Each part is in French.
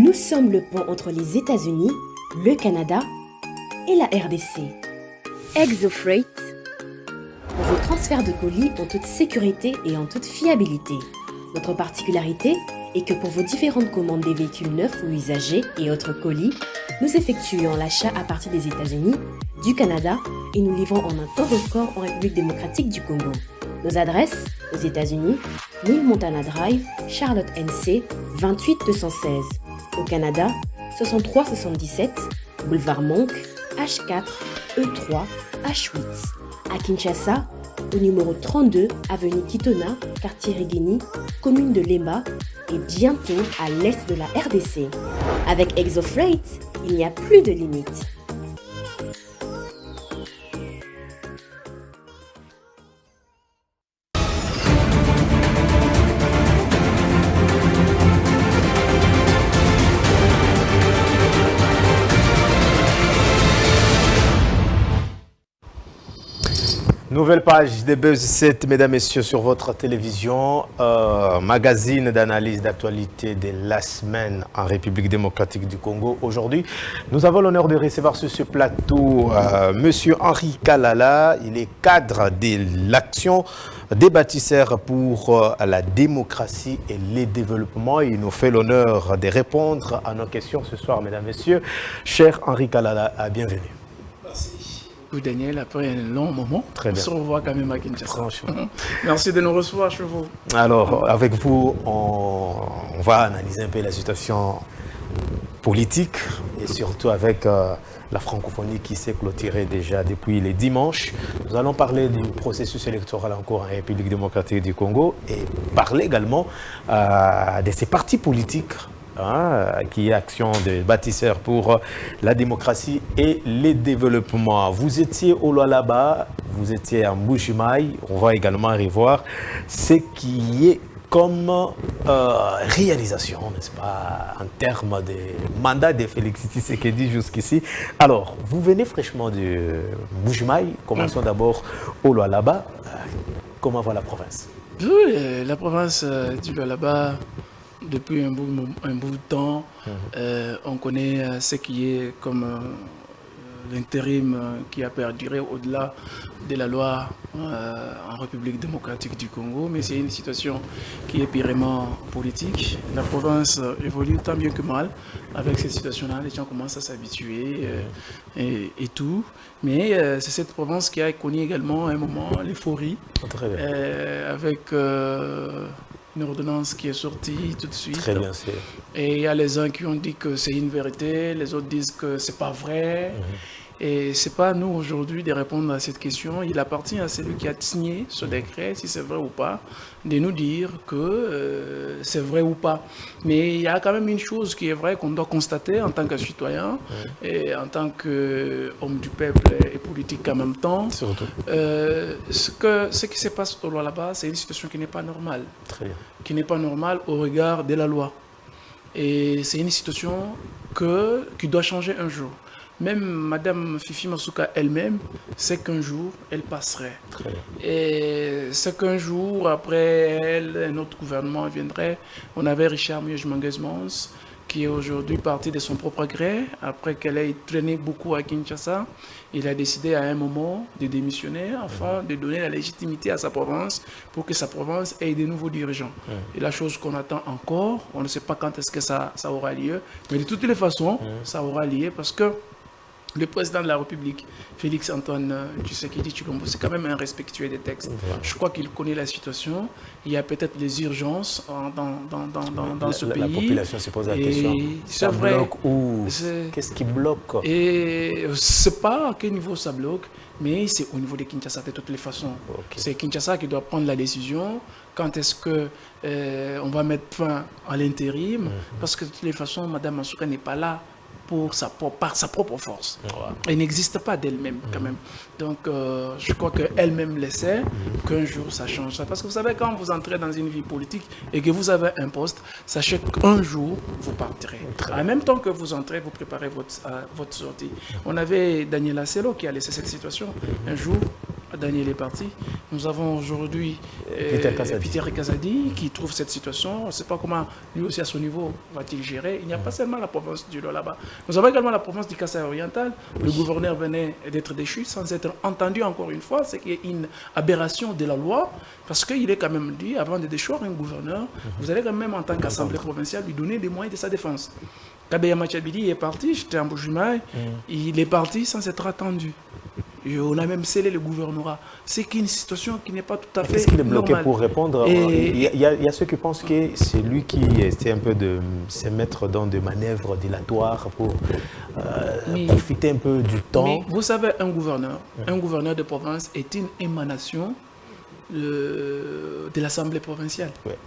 Nous sommes le pont entre les États-Unis, le Canada et la RDC. ExoFreight, pour vos transferts de colis en toute sécurité et en toute fiabilité. Notre particularité est que pour vos différentes commandes des véhicules neufs ou usagés et autres colis, nous effectuons l'achat à partir des États-Unis, du Canada et nous livrons en un temps record en République démocratique du Congo. Nos adresses, aux États-Unis, 1000 Montana Drive, Charlotte NC, 28216. Au Canada, 6377, Boulevard Monk, H4, E3, H8. À Kinshasa, au numéro 32, avenue Kitona, quartier Rigeni, commune de Lemba, et bientôt à l'est de la RDC. Avec ExoFreight, il n'y a plus de limites. Nouvelle page des Buzz 7, mesdames et messieurs, sur votre télévision. Magazine d'analyse d'actualité de la semaine en République démocratique du Congo. Aujourd'hui, nous avons l'honneur de recevoir sur ce plateau Monsieur Henri Kalala. Il est cadre de l'action des bâtisseurs pour la démocratie et le développement. Il nous fait l'honneur de répondre à nos questions ce soir, mesdames et messieurs. Cher Henri Kalala, bienvenue. Merci. Daniel, après un long moment, très bien. On se revoit quand même à Kinshasa. Franchement. Merci de nous recevoir chez vous. Alors, avec vous, on va analyser un peu la situation politique et surtout avec la francophonie qui s'est clôturée déjà depuis les dimanches. Nous allons parler du processus électoral en cours en République démocratique du Congo et parler également de ces partis politiques qui est action de bâtisseurs pour la démocratie et le développement. Vous étiez au Lualaba, vous étiez en Mbuji-Mayi, on va également revoir ce qui est comme réalisation, n'est-ce pas, en termes de mandat de Félix Tshisekedi jusqu'ici. Alors, vous venez fraîchement de Mbuji-Mayi, commençons d'abord au Lualaba. Comment va la province? Oui, la province du Lualaba, depuis un bout de temps, on connaît ce qui est comme l'intérim qui a perduré au-delà de la loi en République démocratique du Congo, mais c'est une situation qui est purement politique. La province évolue tant bien que mal avec cette situation-là, les gens commencent à s'habituer et tout, mais c'est cette province qui a connu également un moment l'euphorie avec une ordonnance qui est sortie tout de suite. Très bien, et il y a les uns qui ont dit que c'est une vérité, les autres disent que c'est pas vrai. Et c'est pas à nous aujourd'hui de répondre à cette question. Il appartient à celui qui a signé ce décret, si c'est vrai ou pas, de nous dire que c'est vrai ou pas. Mais il y a quand même une chose qui est vraie qu'on doit constater en tant que citoyen et en tant qu'homme du peuple et politique en même temps. Surtout. Ce qui se passe au Lualaba, c'est une situation qui n'est pas normale. Très bien. Qui n'est pas normale au regard de la loi. Et c'est une situation qui doit changer un jour. Même Madame Fifi Masuka elle-même sait qu'un jour, elle passerait. Et c'est qu'un jour, après elle, un autre gouvernement viendrait. On avait Richard Muyej-Manguez-Mons, qui est aujourd'hui parti de son propre gré, après qu'elle ait traîné beaucoup à Kinshasa. Il a décidé à un moment de démissionner afin de donner la légitimité à sa province pour que sa province ait de nouveaux dirigeants. Et la chose qu'on attend encore, on ne sait pas quand est-ce que ça aura lieu, mais de toutes les façons, ça aura lieu parce que le président de la République, Félix Antoine Tshisekedi Tshilombo, c'est quand même un respectueux des textes. Je crois qu'il connaît la situation. Il y a peut-être des urgences dans ce pays. La population se pose la question. Ça bloque ou qu'est-ce qui bloque? Et c'est pas à quel niveau ça bloque, mais c'est au niveau de Kinshasa de toutes les façons. C'est Kinshasa qui doit prendre la décision. Quand est-ce que on va mettre fin à l'intérim? Parce que de toutes les façons, Mme Masuka n'est pas là par sa propre force. Elle n'existe pas d'elle-même quand même. Donc je crois qu'elle-même le sait qu'un jour ça changera. Parce que vous savez, quand vous entrez dans une vie politique et que vous avez un poste, sachez qu'un jour vous partirez. En même temps que vous entrez, vous préparez votre sortie. On avait Daniel Asselo qui a laissé cette situation. Un jour, Daniel est parti. Nous avons aujourd'hui Peter Kazadi qui trouve cette situation. On ne sait pas comment, lui aussi à son niveau, va-t-il gérer. Il n'y a pas seulement la province du Lualaba. Nous avons également la province du Kasaï oriental. Le gouverneur venait d'être déchu sans être entendu encore une fois. C'est qu'il y a une aberration de la loi parce qu'il est quand même dit, avant de déchoir un gouverneur, vous allez quand même en tant qu'assemblée provinciale lui donner des moyens de sa défense. Kabeya Machabili est parti, j'étais en Bujumaï, il est parti sans être attendu. Et on a même scellé le gouvernorat. C'est une situation qui n'est pas tout à fait Est-ce qu'il est bloqué normale. pour répondre? Il y a ceux qui pensent que c'est lui qui essaie un peu de se mettre dans des manœuvres dilatoires pour profiter un peu du temps. Mais vous savez, un gouverneur de province est une émanation de l'Assemblée provinciale. Ouais.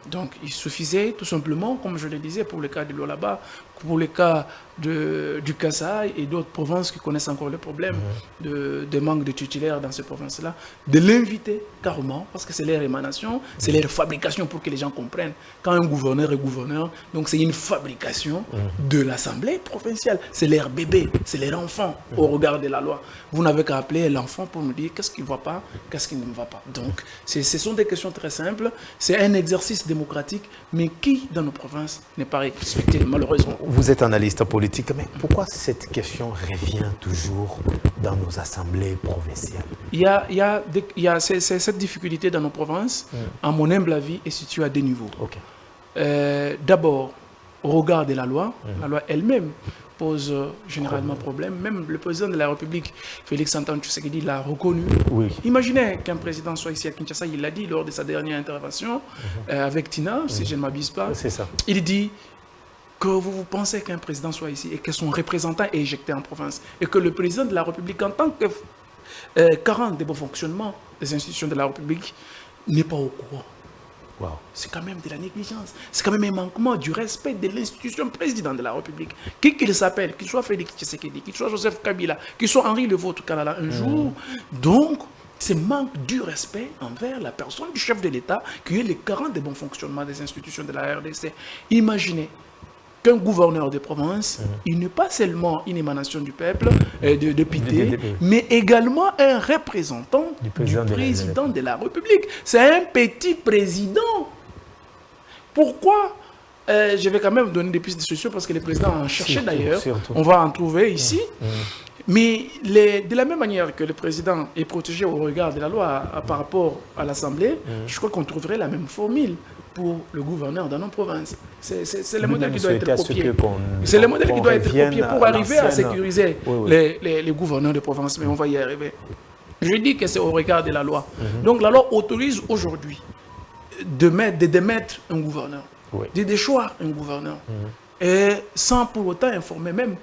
Donc, il suffisait tout simplement, comme je le disais, pour le cas de Lualaba, pour le cas du Kasaï et d'autres provinces qui connaissent encore le problème de manque de titulaires dans ces provinces-là, de l'inviter carrément, parce que c'est leur émanation, c'est leur fabrication pour que les gens comprennent. Quand un gouverneur est gouverneur, donc c'est une fabrication de l'Assemblée provinciale. C'est leur bébé, c'est leur enfant au regard de la loi. Vous n'avez qu'à appeler l'enfant pour nous dire qu'est-ce qui ne va pas, qu'est-ce qui ne va pas. Donc, ce sont des questions très simples. C'est un exercice démocratique, mais qui, dans nos provinces, n'est pas respecté, malheureusement. Vous êtes analyste politique, mais pourquoi cette question revient toujours dans nos assemblées provinciales? Cette difficulté dans nos provinces, à mon humble avis, est située à deux niveaux. Okay. D'abord, au regard de la loi elle-même pose généralement problème. Même le président de la République, Félix Antoine Tshisekedi, l'a reconnu. Oui. Imaginez qu'un président soit ici à Kinshasa, il l'a dit lors de sa dernière intervention avec Tina, si je ne m'abuse pas. C'est ça. Il dit que vous pensez qu'un président soit ici et que son représentant est éjecté en province et que le président de la République, en tant que garant des bons fonctionnements des institutions de la République, n'est pas au courant. Wow. C'est quand même de la négligence. C'est quand même un manquement du respect de l'institution président de la République. Qui qu'il s'appelle, qu'il soit Félix Tshisekedi, qu'il soit Joseph Kabila, qu'il soit Henri Levautre Kalala un jour. Donc, c'est manque du respect envers la personne du chef de l'État qui est le garant des bons fonctionnements des institutions de la RDC. Imaginez qu'un gouverneur de province, il n'est pas seulement une émanation du peuple, de pité, mais également un représentant du président de la République. C'est un petit président. Pourquoi je vais quand même donner des pistes de solutions parce que les présidents en cherchaient d'ailleurs. On va en trouver ici. Mais de la même manière que le président est protégé au regard de la loi par rapport à l'Assemblée, je crois qu'on trouverait la même formule pour le gouverneur dans nos provinces. C'est le modèle qui doit être copié. C'est le modèle qui doit être copié pour arriver à sécuriser les gouverneurs de province. Mais on va y arriver. Je dis que c'est au regard de la loi. Donc la loi autorise aujourd'hui de démettre un gouverneur, de déchoir un gouverneur, et sans pour autant informer même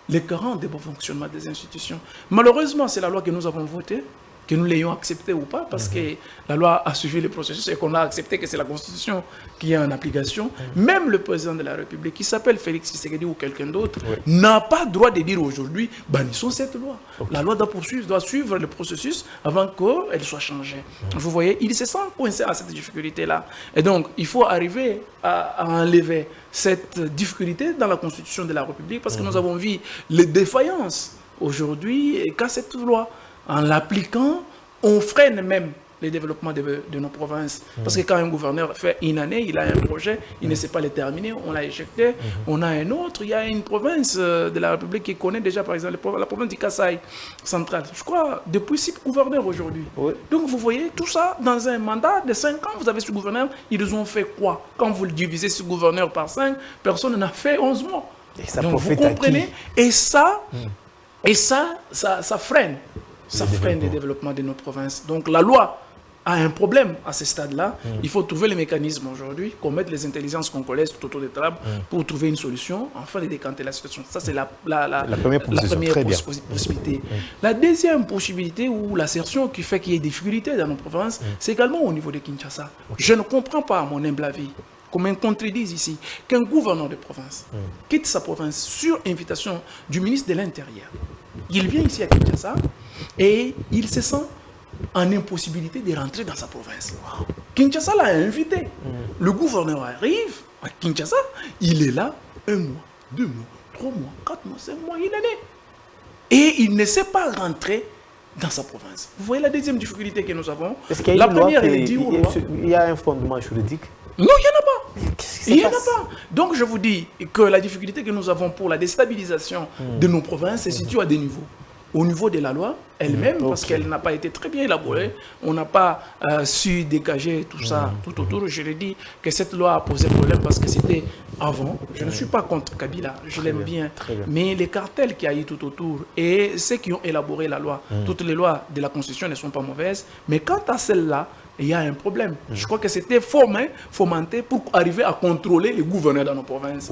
les garants des bons fonctionnements des institutions. Malheureusement, c'est la loi que nous avons votée, que nous l'ayons acceptée ou pas, parce que la loi a suivi le processus et qu'on a accepté que c'est la Constitution qui est en application. Même le président de la République, qui s'appelle Félix Tshisekedi ou quelqu'un d'autre, n'a pas droit de dire aujourd'hui, bannissons cette loi. La loi doit suivre le processus avant qu'elle soit changée. Vous voyez, il se sent coincé à cette difficulté-là. Et donc, il faut arriver à enlever cette difficulté dans la Constitution de la République, parce que nous avons vu les défaillances aujourd'hui qu'a cette loi. En l'appliquant, on freine même le développement de nos provinces. Parce que quand un gouverneur fait une année, il a un projet, il ne sait pas le terminer, on l'a éjecté, on a un autre. Il y a une province de la République qui connaît déjà, par exemple, la province du Kasaï central. Je crois, depuis 6 gouverneurs aujourd'hui. Donc vous voyez, tout ça, dans un mandat de 5 ans, vous avez ce gouverneur, ils ont fait quoi? Quand vous le divisez ce gouverneur par 5, personne n'a fait 11 mois. Et ça donc vous comprenez? Et ça freine. Ça freine le développement de notre province. Donc la loi a un problème à ce stade-là. Il faut trouver les mécanismes aujourd'hui, qu'on mette les intelligences congolaises tout autour des tables pour trouver une solution, afin de décanter la situation. Ça, c'est la première possibilité. La deuxième possibilité, ou l'assertion qui fait qu'il y ait des difficultés dans nos provinces, c'est également au niveau de Kinshasa. Je ne comprends pas, à mon humble avis, comme on contredise ici, qu'un gouverneur de province quitte sa province sur invitation du ministre de l'Intérieur. Il vient ici à Kinshasa et il se sent en impossibilité de rentrer dans sa province. Kinshasa l'a invité. Le gouverneur arrive à Kinshasa, il est là 1 mois, 2 mois, 3 mois, 4 mois, 5 mois, une année. Et il ne sait pas rentrer dans sa province. Vous voyez la deuxième difficulté que nous avons. Est-ce qu'il y a La une loi première, elle est due aux lois. il y a un fondement juridique? Non, il n'y en a pas. Qu'est-ce qui Il se n'y en a passe? pas. Donc je vous dis que la difficulté que nous avons pour la déstabilisation de nos provinces se situe à des niveaux. Au niveau de la loi elle-même, parce qu'elle n'a pas été très bien élaborée, on n'a pas su dégager tout ça tout autour. Je l'ai dit que cette loi a posé problème parce que c'était avant. Je ne suis pas contre Kabila, je l'aime bien. Mais les cartels qui a eu tout autour et ceux qui ont élaboré la loi, toutes les lois de la Constitution ne sont pas mauvaises, mais quant à celle-là, il y a un problème. Je crois que c'était fomenté pour arriver à contrôler les gouverneurs dans nos provinces.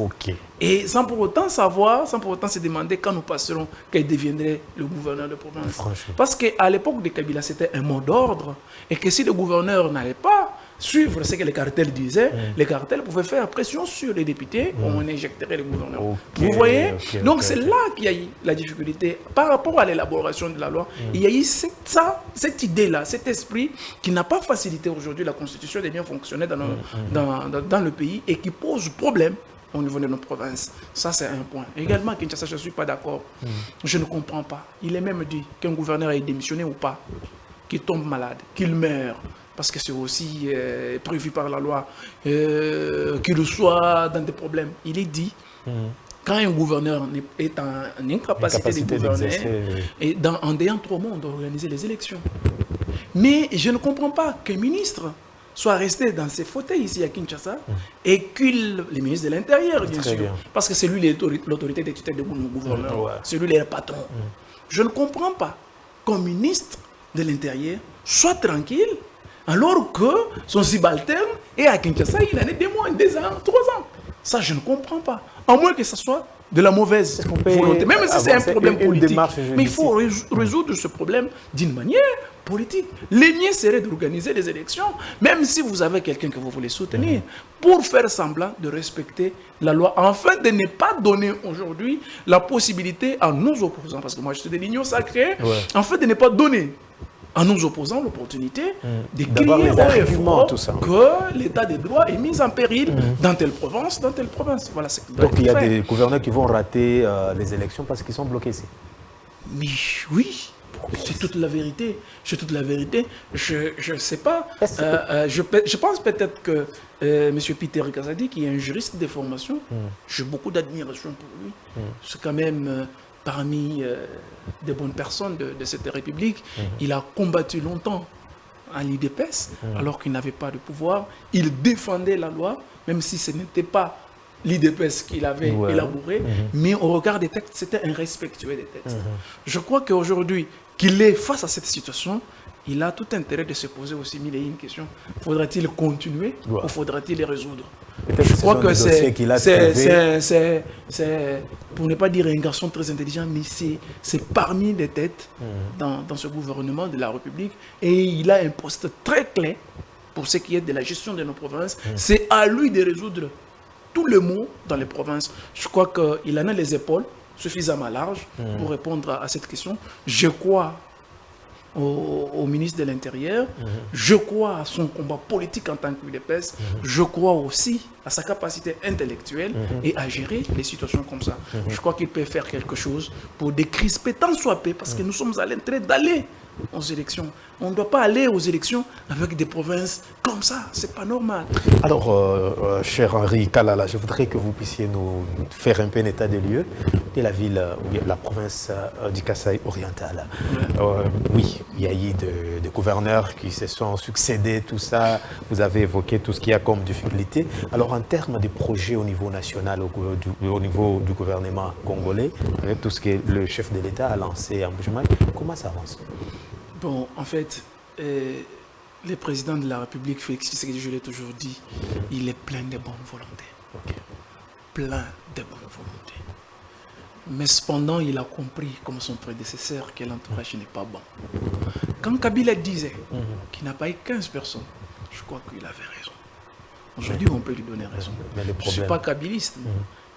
Et sans pour autant savoir, sans pour autant se demander quand nous passerons, quel deviendrait le gouverneur de province. Parce qu'à l'époque de Kabila, c'était un mot d'ordre. Et que si le gouverneur n'allait pas suivre ce que les cartels disaient, les cartels pouvaient faire pression sur les députés, on injecterait les gouverneurs. Vous voyez? Donc c'est là qu'il y a eu la difficulté par rapport à l'élaboration de la loi. Il y a eu cette idée-là, cet esprit qui n'a pas facilité aujourd'hui la constitution de bien fonctionner dans le pays et qui pose problème au niveau de nos provinces. Ça, c'est un point. Également, à Kinshasa, je ne suis pas d'accord. Je ne comprends pas. Il est même dit qu'un gouverneur ait démissionné ou pas, qu'il tombe malade, qu'il meurt, parce que c'est aussi prévu par la loi, qu'il soit dans des problèmes. Il est dit, quand un gouverneur est en incapacité de gouverner, et en ayant trop monde d'organiser les élections. Mais je ne comprends pas qu'un ministre soit resté dans ses fauteuils ici à Kinshasa et qu'il, le ministre de l'Intérieur, bien sûr, parce que c'est lui l'autorité de tutelle de nos gouverneurs, c'est lui le patron. Je ne comprends pas qu'un ministre de l'Intérieur soit tranquille alors que son subalterne est à Kinshasa, il en est 2 mois, 2 ans, 3 ans. Ça, je ne comprends pas. À moins que ce soit de la mauvaise volonté. Même si c'est un problème politique. Mais il faut résoudre ce problème d'une manière politique. Le mieux serait d'organiser les élections, même si vous avez quelqu'un que vous voulez soutenir, pour faire semblant de respecter la loi, afin de ne pas donner aujourd'hui la possibilité à nos opposants, parce que moi je suis de l'Union sacrée, afin de ne pas donner à nos opposants l'opportunité de crier haut et fort que l'état de droit est mis en péril dans telle province, dans telle province. Voilà ce Donc il y a des gouverneurs qui vont rater les élections parce qu'ils sont bloqués ici. Mais oui, c'est toute la vérité. C'est toute la vérité. Je ne sais pas. Je pense peut-être que M. Peter Kazadi, qui est un juriste de formation, j'ai beaucoup d'admiration pour lui. C'est quand même parmi des bonnes personnes de cette République. Il a combattu longtemps à l'IDPS, alors qu'il n'avait pas de pouvoir. Il défendait la loi, même si ce n'était pas l'IDPS qu'il avait élaboré, mais au regard des textes, c'était un respectueux des textes. Je crois qu'aujourd'hui, qu'il est face à cette situation, il a tout intérêt de se poser aussi mille et une questions. Faudra-t-il continuer ou faudra-t-il les résoudre? Je crois que c'est, pour ne pas dire un garçon très intelligent, mais c'est parmi les têtes dans ce gouvernement de la République. Et il a un poste très clé pour ce qui est de la gestion de nos provinces. C'est à lui de résoudre tous les maux dans les provinces. Je crois qu'il en a les épaules suffisamment larges pour répondre à cette question. Je crois au ministre de l'Intérieur, je crois à son combat politique en tant qu'UDPS, je crois aussi à sa capacité intellectuelle et à gérer les situations comme ça. Je crois qu'il peut faire quelque chose pour décrisper tant soit peu, parce que nous sommes à l'entrée d'aller aux élections. On ne doit pas aller aux élections avec des provinces comme ça, c'est pas normal. Alors, cher Henri Kalala, je voudrais que vous puissiez nous faire un peu un état des lieux de la ville, la province du Kasaï oriental. Oui, il y a eu des gouverneurs qui se sont succédés, tout ça. Vous avez évoqué tout ce qu'il y a comme difficulté. Alors, en termes de projets au niveau national, au niveau du gouvernement congolais, avec tout ce que le chef de l'État a lancé en Bujumaï, comment ça avance? Bon, en fait, le président de la République, Félix Tshisekedi, je l'ai toujours dit, il est plein de bonne volonté. Plein de bonne volonté. Mais cependant, il a compris, comme son prédécesseur, que l'entourage n'est pas bon. Quand Kabila disait qu'il n'a pas eu 15 personnes, je crois qu'il avait raison. Aujourd'hui, on peut lui donner raison. Je ne suis pas kabiliste.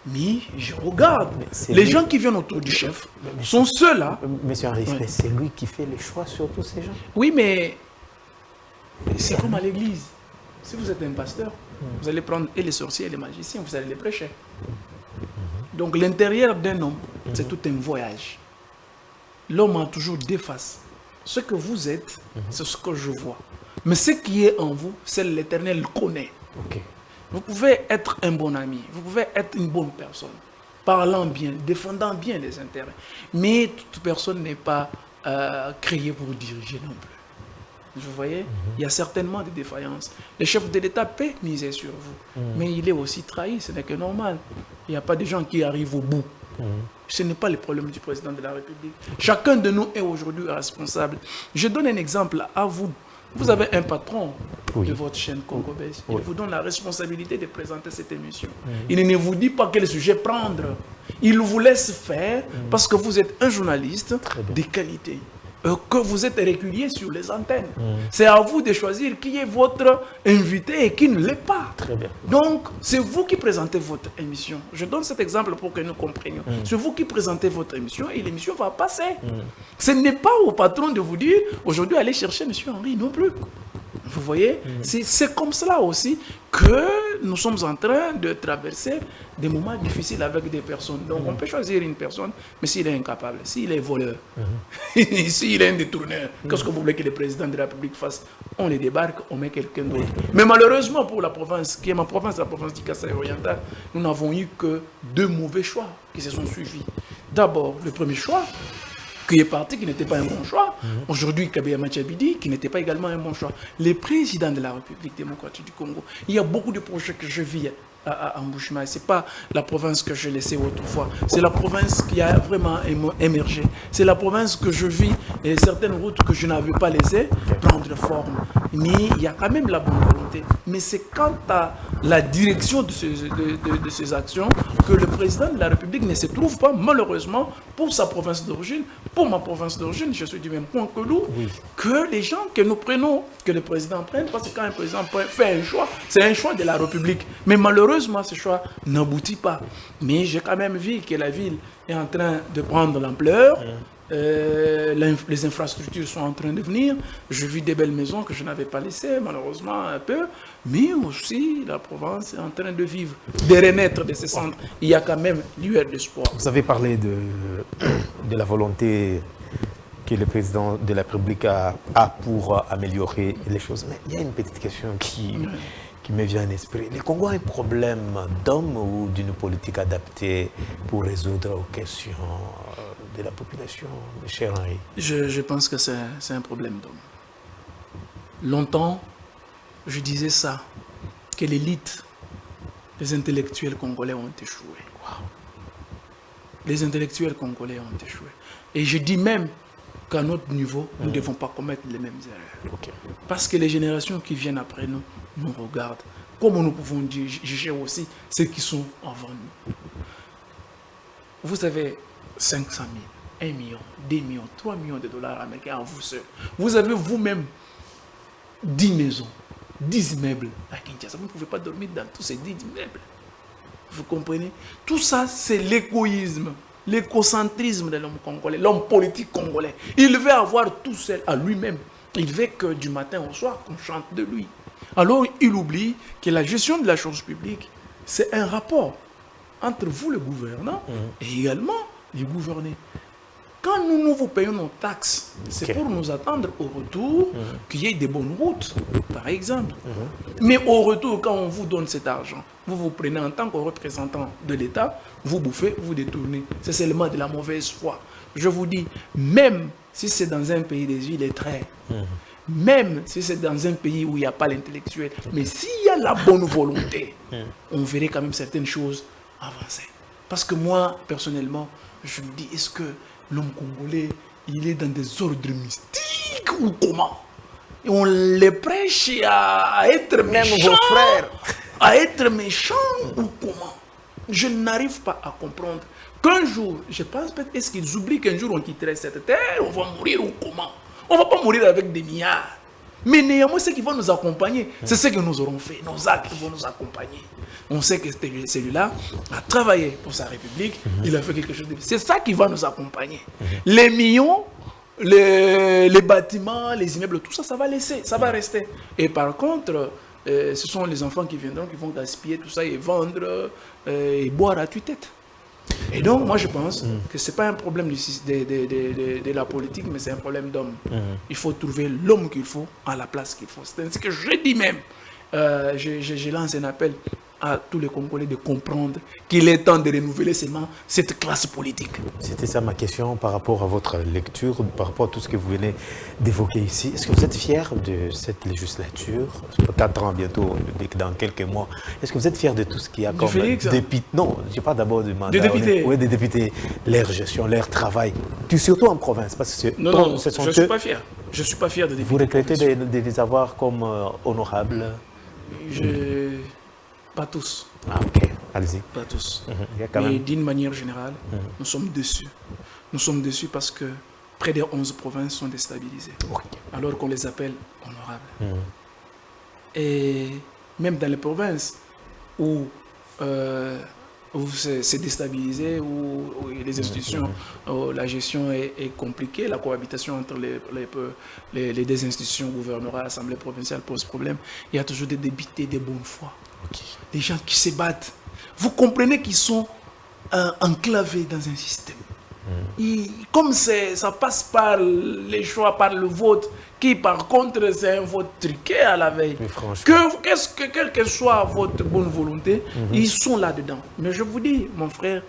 Mais je regarde, les gens qui viennent autour du chef sont ceux-là. Monsieur Henri, c'est lui qui fait les choix sur tous ces gens. Oui, mais c'est comme à l'église. Si vous êtes un pasteur, vous allez prendre et les sorciers et les magiciens, vous allez les prêcher. Donc l'intérieur d'un homme, c'est tout un voyage. L'homme a toujours 2 faces. Ce que vous êtes, c'est ce que je vois. Mais ce qui est en vous, c'est l'Éternel connaît. Ok. Vous pouvez être un bon ami, vous pouvez être une bonne personne, parlant bien, défendant bien les intérêts. Mais toute personne n'est pas créée pour diriger non plus. Vous voyez, il y a certainement des défaillances. Le chef de l'État peut miser sur vous, mais il est aussi trahi, ce n'est que normal. Il n'y a pas de gens qui arrivent au bout. Ce n'est pas le problème du président de la République. Chacun de nous est aujourd'hui responsable. Je donne un exemple à vous. Vous avez un patron de votre chaîne Congo-Belge. Il vous donne la responsabilité de présenter cette émission. Il ne vous dit pas quel sujet prendre. Il vous laisse faire parce que vous êtes un journaliste de qualité. Que vous êtes régulier sur les antennes. C'est à vous de choisir qui est votre invité et qui ne l'est pas. Très bien. Donc, c'est vous qui présentez votre émission. Je donne cet exemple pour que nous comprenions. C'est vous qui présentez votre émission et l'émission va passer. Ce n'est pas au patron de vous dire, aujourd'hui, allez chercher M. Henry non plus. Vous voyez, c'est comme cela aussi que nous sommes en train de traverser des moments difficiles avec des personnes. Donc on peut choisir une personne, mais s'il est incapable, s'il est voleur, s'il est un détourneur, qu'est-ce que vous voulez que le président de la République fasse? On les débarque, on met quelqu'un d'autre. Mais malheureusement pour la province, qui est ma province, la province du Kasaï oriental, nous n'avons eu que 2 mauvais choix qui se sont suivis. D'abord, le premier choix, qui est parti, qui n'était pas un bon choix. Aujourd'hui, Kabeya Machabidi, qui n'était pas également un bon choix. Les présidents de la République démocratique du Congo, il y a beaucoup de projets que je vis à Mbushima. Ce n'est pas la province que je laissais autrefois. C'est la province qui a vraiment émergé. C'est la province que je vis et certaines routes que je n'avais pas laissées prendre forme. Mais il y a quand même la bonne volonté. Mais c'est quant à la direction de ces actions que le président de la République ne se trouve pas, malheureusement, pour sa province d'origine. Pour ma province d'origine, je suis du même point que nous, que les gens que nous prenons, que le président prenne, parce que quand un président fait un choix, c'est un choix de la République. Mais malheureusement, ce choix n'aboutit pas. Mais j'ai quand même vu que la ville est en train de prendre l'ampleur. Les infrastructures sont en train de venir. Je vis des belles maisons que je n'avais pas laissées, malheureusement un peu. Mais aussi, la province est en train de vivre, de renaître de ces centres. Il y a quand même lueur d'espoir. Vous avez parlé de la volonté que le président de la République a pour améliorer les choses. Mais il y a une petite question qui me vient à l'esprit. Le Congo a un problème d'hommes ou d'une politique adaptée pour résoudre aux questions de la population, cher Henri? Je pense que c'est un problème d'homme. Longtemps, je disais ça, que l'élite, les intellectuels congolais ont échoué. Wow. Les intellectuels congolais ont échoué. Et je dis même qu'à notre niveau, nous ne devons pas commettre les mêmes erreurs. Okay. Parce que les générations qui viennent après nous, nous regardent. Comment nous pouvons juger aussi ceux qui sont avant nous? Vous avez 500 000, 1 million, 2 millions, 3 millions de dollars américains à vous seul. Vous avez vous-même 10 maisons, 10 immeubles à Kinshasa. Vous ne pouvez pas dormir dans tous ces 10 immeubles. Vous comprenez? Tout ça, c'est l'égoïsme, l'écocentrisme de l'homme congolais, l'homme politique congolais. Il veut avoir tout seul à lui-même. Il veut que du matin au soir, qu'on chante de lui. Alors, il oublie que la gestion de la chose publique, c'est un rapport entre vous, le gouvernant, et également les gouvernés. Quand nous vous payons nos taxes, c'est pour nous attendre au retour qu'il y ait des bonnes routes, par exemple. Mais au retour, quand on vous donne cet argent, vous vous prenez en tant que représentant de l'État, vous bouffez, vous détournez. C'est seulement de la mauvaise foi. Je vous dis, même si c'est dans un pays des illettrés, même si c'est dans un pays où il n'y a pas l'intellectuel, mais s'il y a la bonne volonté, on verrait quand même certaines choses avancer. Parce que moi, personnellement, je me dis, est-ce que l'homme congolais, il est dans des ordres mystiques ou comment? Et on les prêche à être méchants, à être méchants ou comment? Je n'arrive pas à comprendre qu'un jour, je pense peut-être, est-ce qu'ils oublient qu'un jour on quitterait cette terre, on va mourir ou comment? On ne va pas mourir avec des milliards. Mais néanmoins, ce qui va nous accompagner, c'est ce que nous aurons fait. Nos actes vont nous accompagner. On sait que celui-là a travaillé pour sa République, il a fait quelque chose de... C'est ça qui va nous accompagner. Les millions, les bâtiments, les immeubles, tout ça, ça va laisser, ça va rester. Et par contre, ce sont les enfants qui viendront, qui vont gaspiller tout ça et vendre et boire à tue-tête. Et donc, moi, je pense que ce n'est pas un problème de la politique, mais c'est un problème d'homme. Il faut trouver l'homme qu'il faut à la place qu'il faut. C'est ce que je dis même. Je lance un appel à tous les Congolais de comprendre qu'il est temps de renouveler seulement cette classe politique. C'était ça ma question par rapport à votre lecture, par rapport à tout ce que vous venez d'évoquer ici. Est-ce que vous êtes fier de cette législature, 4 ans bientôt, dans quelques mois? Est-ce que vous êtes fier de tout ce qu'il y a comme députés? Non, je parle d'abord de mandat. Des députés. Oui, des députés, leur gestion, leur travail, surtout en province. Parce que non, je ne suis pas fier. Je ne suis pas fier de députés. Vous regrettez de les avoir comme honorables? Pas tous. Ah, ok. Allez-y. Pas tous. Mais même... d'une manière générale, nous sommes déçus. Nous sommes déçus parce que près de 11 provinces sont déstabilisées. Alors qu'on les appelle honorables. Et même dans les provinces où c'est déstabilisé, où les institutions, la gestion est compliquée, la cohabitation entre les deux institutions, gouvernorat, assemblée provinciale pose problème, il y a toujours des députés de bonne foi. Des gens qui se battent. Vous comprenez qu'ils sont enclavés dans un système. Comme ça passe par les choix, par le vote, qui par contre c'est un vote truqué à la veille. Quelle que soit votre bonne volonté, ils sont là-dedans. Mais je vous dis, mon frère,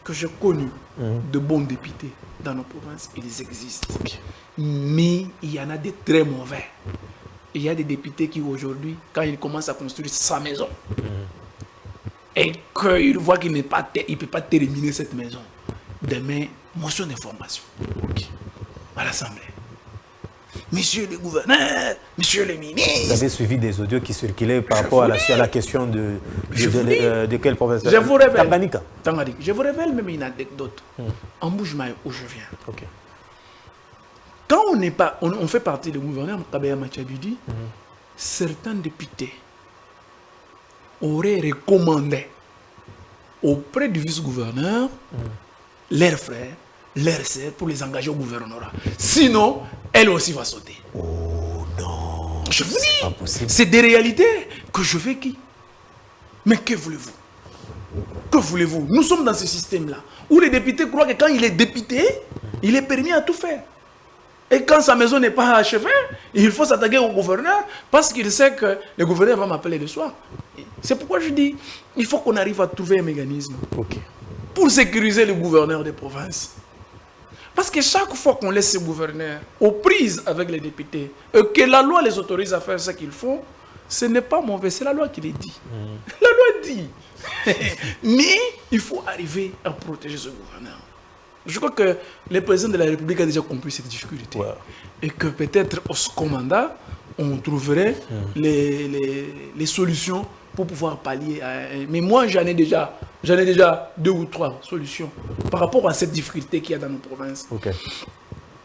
que j'ai connu de bons députés dans nos provinces, ils existent. Mais il y en a des très mauvais. Il y a des députés qui aujourd'hui, quand ils commencent à construire sa maison, et qu'ils voient qu'il ne peut pas terminer cette maison, demain, motion d'information à l'Assemblée. Monsieur le gouverneur, monsieur le ministre. Vous avez suivi des audios qui circulaient par rapport à la question de quelle province? Je vous révèle. Tanganyika. Je vous révèle même une anecdote. En Boujmaï, où je viens. Okay. Quand on fait partie du gouverneur Kabaya Machabidi, certains députés auraient recommandé auprès du vice-gouverneur leurs frères, leurs sœurs pour les engager au gouvernorat. Sinon, elle aussi va sauter. Oh non. Je vous dis, c'est des réalités que je vécu. Mais que voulez-vous? Que voulez-vous? Nous sommes dans ce système-là où les députés croient que quand il est député, il est permis à tout faire. Et quand sa maison n'est pas achevée, il faut s'attaquer au gouverneur parce qu'il sait que le gouverneur va m'appeler le soir. C'est pourquoi je dis, il faut qu'on arrive à trouver un mécanisme pour sécuriser le gouverneur des provinces. Parce que chaque fois qu'on laisse ces gouverneurs aux prises avec les députés, et que la loi les autorise à faire ce qu'ils font, ce n'est pas mauvais, c'est la loi qui les dit. La loi dit. Mais il faut arriver à protéger ce gouverneur. Je crois que le président de la République a déjà compris cette difficulté. Et que peut-être au second mandat, on trouverait les solutions pour pouvoir pallier. Mais moi, j'en ai déjà 2 ou 3 solutions par rapport à cette difficulté qu'il y a dans nos provinces.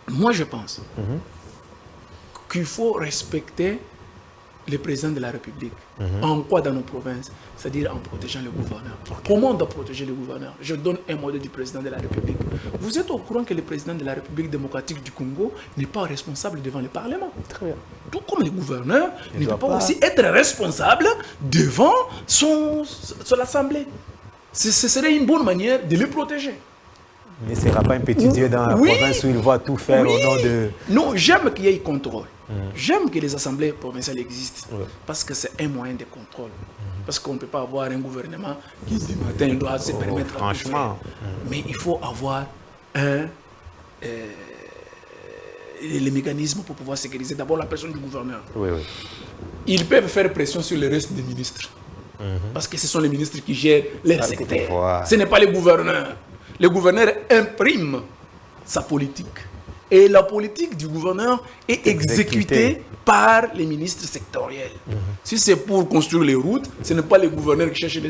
Moi, je pense qu'il faut respecter le président de la République. En quoi dans nos provinces? C'est-à-dire en protégeant le gouverneur. Comment on doit protéger le gouverneur? Je donne un modèle du président de la République. Vous êtes au courant que le président de la République démocratique du Congo n'est pas responsable devant le Parlement? Très bien. Tout comme le gouverneur ne peut pas aussi être responsable devant l'Assemblée. Ce serait une bonne manière de le protéger. Il ne sera pas un petit Dieu dans la province où il va tout faire au nom de... Non, j'aime qu'il y ait contrôle. J'aime que les assemblées provinciales existent parce que c'est un moyen de contrôle. Parce qu'on ne peut pas avoir un gouvernement qui du matin doit se permettre de tout faire. Mais il faut avoir les mécanismes pour pouvoir sécuriser d'abord la personne du gouverneur. Ils peuvent faire pression sur le reste des ministres. Parce que ce sont les ministres qui gèrent les secteurs. Ce n'est pas les gouverneurs. Le gouverneur imprime sa politique. Et la politique du gouverneur est exécutée par les ministres sectoriels. Si c'est pour construire les routes, ce n'est pas les gouverneurs qui cherchent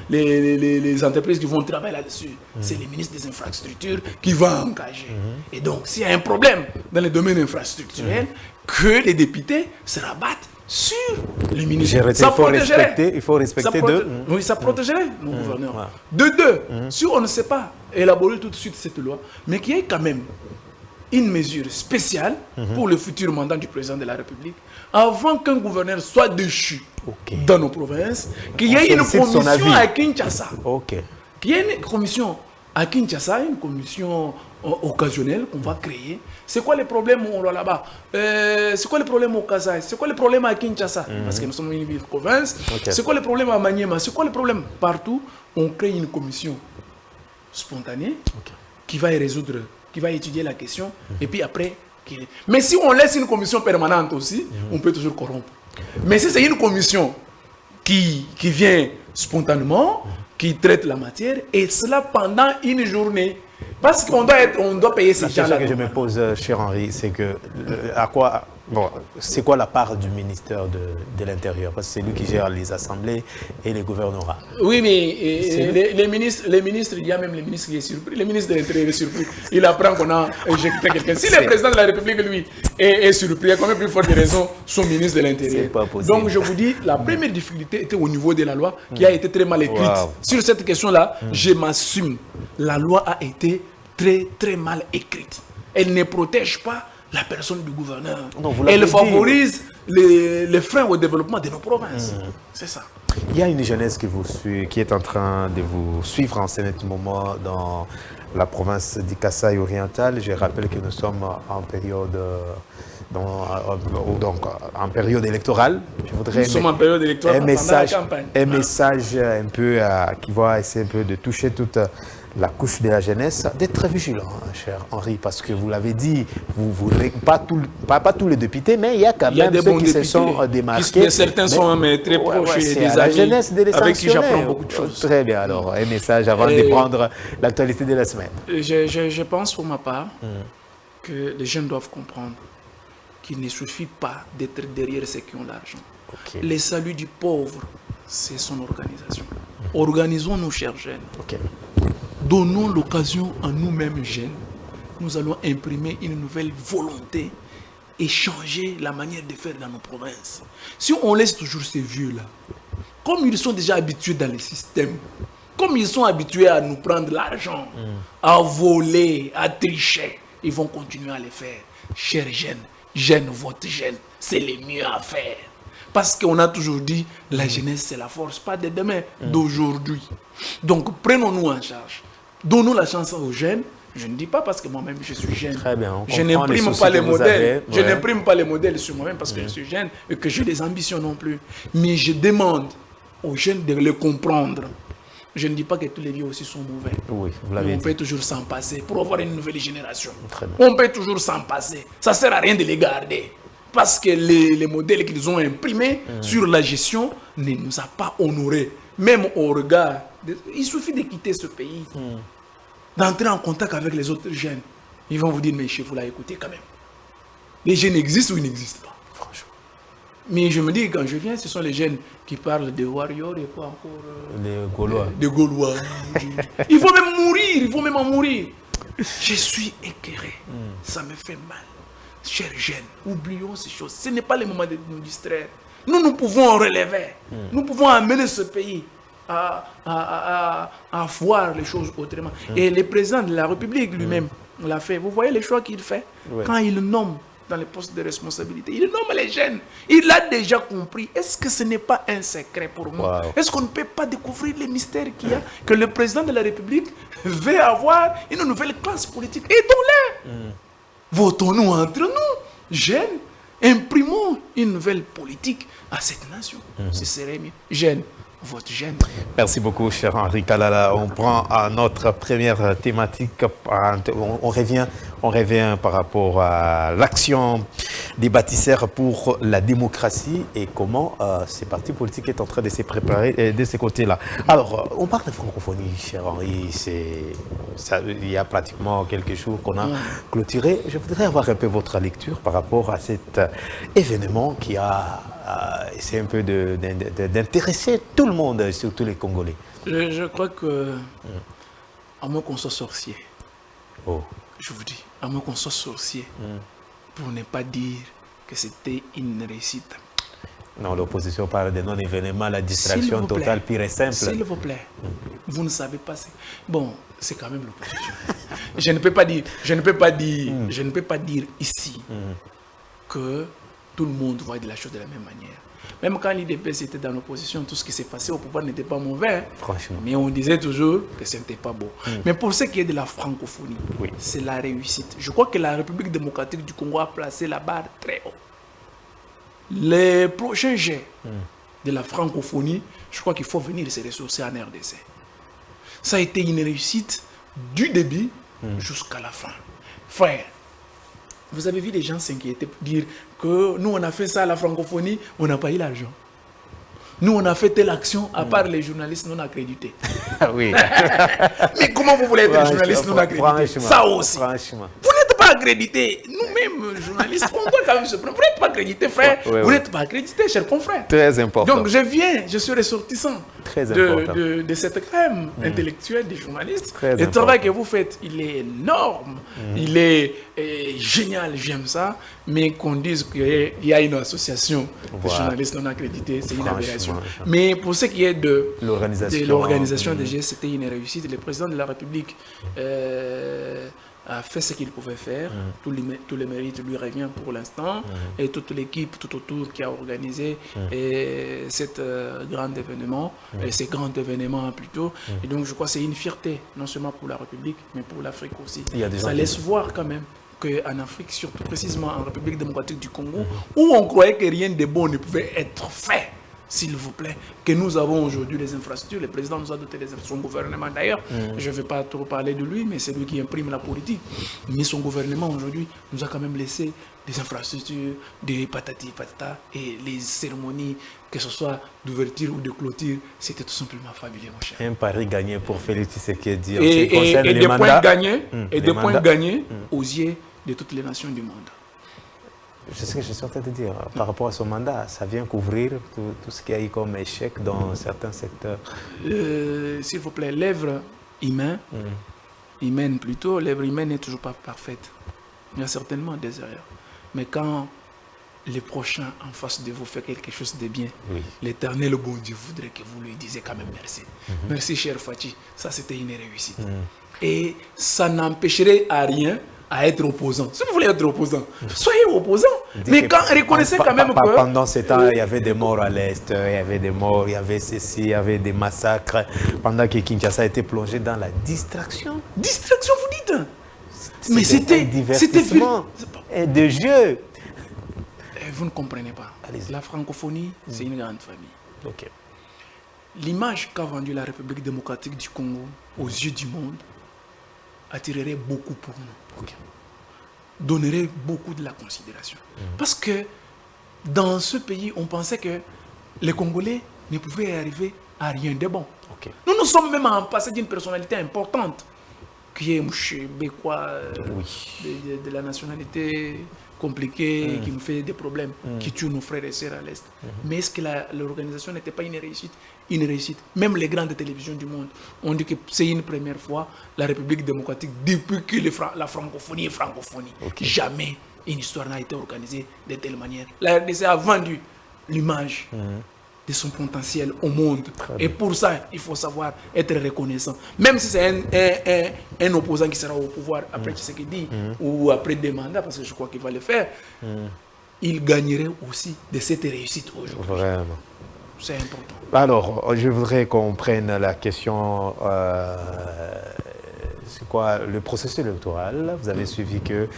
les entreprises qui vont travailler là-dessus. C'est les ministres des infrastructures qui vont engager. Et donc, s'il y a un problème dans le domaine infrastructurel, que les députés se rabattent sur les ministres. Il faut respecter Oui, ça protégerait nos gouverneurs. De deux, si on ne sait pas élaborer tout de suite cette loi, mais qu'il y ait quand même une mesure spéciale pour le futur mandat du président de la République, avant qu'un gouverneur soit déchu dans nos provinces, qu'il y ait une commission à Kinshasa, qu'il y ait une commission À Kinshasa, une commission occasionnelle qu'on va créer. C'est quoi les problèmes là-bas? C'est quoi les problèmes au Kasaï? C'est quoi les problèmes à Kinshasa? Parce que nous sommes une ville de province. Okay. C'est quoi les problèmes à Maniema? C'est quoi les problèmes? Partout, on crée une commission spontanée qui va y résoudre, qui va étudier la question. Et puis après... Mais si on laisse une commission permanente aussi, on peut toujours corrompre. Mais si c'est une commission qui vient spontanément, qui traite la matière, et cela pendant une journée, parce qu'on doit payer ces gens-là. La question que je me pose, cher Henri, c'est que c'est quoi la part du ministère de l'Intérieur? Parce que c'est lui qui gère les assemblées et les gouvernorats. Oui, mais les ministres, il y a même les ministres qui est surpris. Le ministre de l'Intérieur est surpris. Il apprend qu'on a injecté quelqu'un. Si le président de la République, lui, est surpris, il y a quand même plus forte raison son ministre de l'Intérieur. Donc, je vous dis, la première difficulté était au niveau de la loi, qui a été très mal écrite. Wow. Sur cette question-là, je m'assume. La loi a été très, très mal écrite. Elle ne protège pas la personne du gouverneur. Non, elle favorise les freins au développement de nos provinces. C'est ça. Il y a une jeunesse qui est en train de vous suivre en ce moment dans la province du Kasaï oriental. Je rappelle que nous sommes en période, en période électorale. Nous sommes en période électorale pendant la campagne. Un message un peu qui va essayer un peu de toucher toute la couche de la jeunesse, d'être très vigilant, cher Henri, parce que vous l'avez dit, pas tous les députés, mais il y a quand même ceux qui se sont démarqués. Certains sont très proches des la jeunesse de avec qui j'apprends beaucoup de choses. Très bien, alors, un message avant de prendre l'actualité de la semaine. Je pense pour ma part que les jeunes doivent comprendre qu'il ne suffit pas d'être derrière ceux qui ont l'argent. Le salut du pauvre, c'est son organisation. Organisons nos chers jeunes. Donnons l'occasion à nous-mêmes jeunes. Nous allons imprimer une nouvelle volonté et changer la manière de faire dans nos provinces. Si on laisse toujours ces vieux-là, comme ils sont déjà habitués dans le système, comme ils sont habitués à nous prendre l'argent, à voler, à tricher, ils vont continuer à le faire. Chers jeunes, votre jeune, c'est le mieux à faire. Parce qu'on a toujours dit, la jeunesse c'est la force, pas de demain, d'aujourd'hui. Donc prenons-nous en charge. Donnons la chance aux jeunes. Je ne dis pas parce que moi-même je suis jeune. Très bien, je n'imprime pas les modèles. Je n'imprime pas les modèles sur moi-même parce que je suis jeune et que j'ai des ambitions non plus. Mais je demande aux jeunes de le comprendre. Je ne dis pas que tous les vieux aussi sont mauvais. Oui, vous l'avez dit. On peut toujours s'en passer pour avoir une nouvelle génération. Très bien. On peut toujours s'en passer. Ça ne sert à rien de les garder. Parce que les modèles qu'ils ont imprimés sur la gestion ne nous a pas honorés. Même au regard, il suffit de quitter ce pays, d'entrer en contact avec les autres jeunes. Ils vont vous dire, mais chez vous là, écoutez quand même. Les jeunes existent ou ils n'existent pas. Franchement. Mais je me dis, quand je viens, ce sont les jeunes qui parlent de warriors et quoi encore les Gaulois. Des Gaulois. Il faut même en mourir. Je suis écœuré. Ça me fait mal. Chers jeunes, oublions ces choses. Ce n'est pas le moment de nous distraire. Nous pouvons en relever. Nous pouvons amener ce pays à voir les choses autrement. Et le président de la République lui-même l'a fait. Vous voyez les choix qu'il fait quand il nomme dans les postes de responsabilité. Il nomme les jeunes. Il a déjà compris. Est-ce que ce n'est pas un secret pour nous? Est-ce qu'on ne peut pas découvrir les mystères qu'il y a? Que le président de la République veut avoir une nouvelle classe politique. Aidons-les. Votons-nous entre nous, jeunes. Imprimons une nouvelle politique à cette nation. Ce serait mieux. Jeunes, votre jeune. Merci beaucoup, cher Henri Kalala. On prend à notre première thématique. On revient par rapport à l'action des bâtisseurs pour la démocratie et comment ces partis politiques sont en train de se préparer de ce côté-là. Alors, on parle de francophonie, cher Henri. Il y a pratiquement quelques jours qu'on a clôturé. Je voudrais avoir un peu votre lecture par rapport à cet événement qui a essayé un peu d'intéresser tout le monde, surtout les Congolais. Je crois que, à moins qu'on soit sorcier, je vous dis, à moins qu'on soit sorcier, pour ne pas dire que c'était une réussite. Non, l'opposition parle de non-événement, la distraction totale, pure et simple. S'il vous plaît, vous ne savez pas. Bon, c'est quand même l'opposition. Je ne peux pas dire ici que tout le monde voit de la chose de la même manière. Même quand l'IDPS était dans l'opposition, tout ce qui s'est passé au pouvoir n'était pas mauvais. Hein. Franchement. Mais on disait toujours que ce n'était pas beau. Mais pour ce qui est de la francophonie, Oui. c'est la réussite. Je crois que la République démocratique du Congo a placé la barre très haut. Les prochains jets de la francophonie, je crois qu'il faut venir se ressourcer en RDC. Ça a été une réussite du début jusqu'à la fin. Frère, vous avez vu les gens s'inquiéter pour dire que nous on a fait ça à la francophonie, on n'a pas eu l'argent. Nous on a fait telle action à part les journalistes non accrédités. Oui. Mais comment vous voulez être journaliste non accrédité? Ça aussi. Franchement. Vous n'êtes pas accrédité. Nous-mêmes, journalistes, on doit quand même se prendre. Vous n'êtes pas accrédité, frère. Vous n'êtes pas accrédité, cher confrère. Très important. Donc je suis ressortissant de cette crème intellectuelle des journalistes. Le travail que vous faites, il est énorme. Il est génial, j'aime ça. Mais qu'on dise qu'il y a une association de journalistes non accrédités, c'est une aberration. Mais pour ce qui est de l'organisation des gestes, c'était une réussite. Le président de la République a fait ce qu'il pouvait faire. Tout le mérite lui revient pour l'instant. Et toute l'équipe tout autour qui a organisé cet grand événement, et ces grands événements plutôt. Et donc je crois que c'est une fierté, non seulement pour la République, mais pour l'Afrique aussi. Ça laisse voir quand même qu'en Afrique, surtout précisément en République démocratique du Congo, où on croyait que rien de bon ne pouvait être fait, s'il vous plaît, que nous avons aujourd'hui les infrastructures. Le président nous a doté des infrastructures, son gouvernement d'ailleurs. Je ne vais pas trop parler de lui, mais c'est lui qui imprime la politique. Mais son gouvernement aujourd'hui nous a quand même laissé des infrastructures, des patati patata, et les cérémonies, que ce soit d'ouverture ou de clôture, c'était tout simplement fabuleux, mon cher. Un pari gagné pour Félix Tshisekedi. Et des points gagnés, points gagnés aux yeux de toutes les nations du monde. C'est ce que je suis en train de dire. Par rapport à son mandat, ça vient couvrir tout ce qu'il y a eu comme échec dans certains secteurs. S'il vous plaît, l'œuvre humaine plutôt, l'œuvre humaine n'est toujours pas parfaite. Il y a certainement des erreurs. Mais quand les prochains en face de vous font quelque chose de bien, l'Éternel, le bon Dieu, voudrait que vous lui disiez quand même merci. Merci, cher Fachi. Ça, c'était une réussite. Et ça n'empêcherait à rien à être opposant. Si vous voulez être opposant, soyez opposant. Mais quand reconnaissez quand même que... Pendant ces temps, il y avait des morts à l'Est, il y avait des morts, il y avait ceci, il y avait des massacres. Pendant que Kinshasa a été plongé dans la distraction. Distraction, vous dites? Mais c'était un divertissement et de jeu. Vous ne comprenez pas. La francophonie, c'est une grande famille. Okay. L'image qu'a vendue la République démocratique du Congo aux yeux du monde attirerait beaucoup pour nous. Okay. Donnerait beaucoup de la considération. Parce que dans ce pays, on pensait que les Congolais ne pouvaient arriver à rien de bon. Okay. Nous sommes même en passé d'une personnalité importante, qui est Mouché Bekwa, de la nationalité compliquée, qui nous fait des problèmes, qui tue nos frères et sœurs à l'Est. Mais est-ce que l'organisation n'était pas une réussite? Une réussite. Même les grandes télévisions du monde ont dit que c'est une première fois la République démocratique, depuis que la francophonie est francophonie. Jamais une histoire n'a été organisée de telle manière. La RDC a vendu l'image de son potentiel au monde. Et pour ça, il faut savoir être reconnaissant. Même si c'est un opposant qui sera au pouvoir après Tshisekedi ou après des mandats, parce que je crois qu'il va le faire, il gagnerait aussi de cette réussite aujourd'hui. Vraiment. C'est important. Alors, je voudrais qu'on prenne la question, c'est quoi le processus électoral? Vous avez suivi que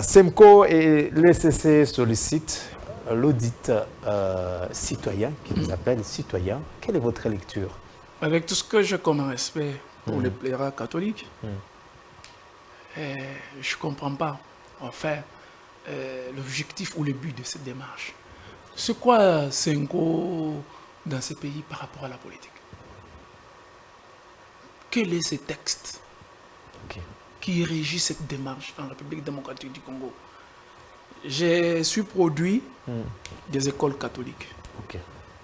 SEMCO et l'ECC sollicitent l'audit citoyen, qui nous appelle citoyen. Quelle est votre lecture? Avec tout ce que j'ai comme respect pour les pèlerins catholiques, je ne comprends pas, en fait, l'objectif ou le but de cette démarche. C'est quoi SEMCO dans ces pays par rapport à la politique? Quel est ce texte qui régit cette démarche en République démocratique du Congo? Je suis produit des écoles catholiques.